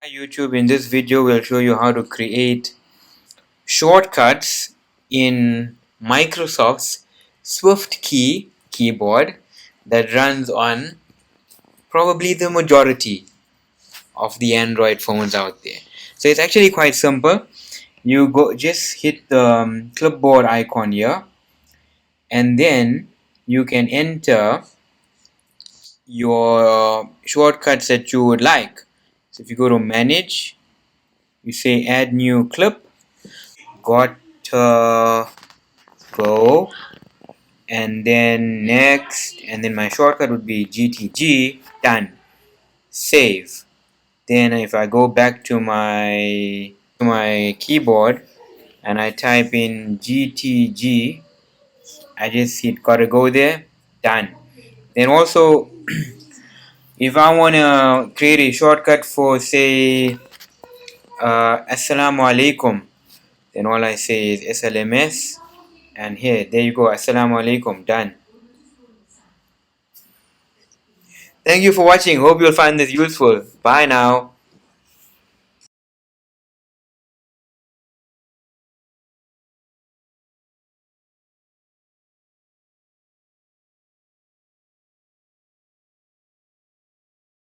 YouTube. In this video we'll show you how to create shortcuts in Microsoft's SwiftKey keyboard that runs on probably the majority of the Android phones out there. So it's actually quite simple. You just hit the clipboard icon here, and then you can enter your shortcuts that you would like. So if you go to manage, you say add new clip, gotta go, and then next, and then my shortcut would be GTG, done. Save. Then if I go back to my keyboard and I type in GTG, I just hit gotta go there, done. Then also if I want to create a shortcut for say Assalamu alaikum, then all I say is SLMS, and there you go, Assalamu alaikum, done. Thank you for watching. Hope you'll find this useful. Bye now.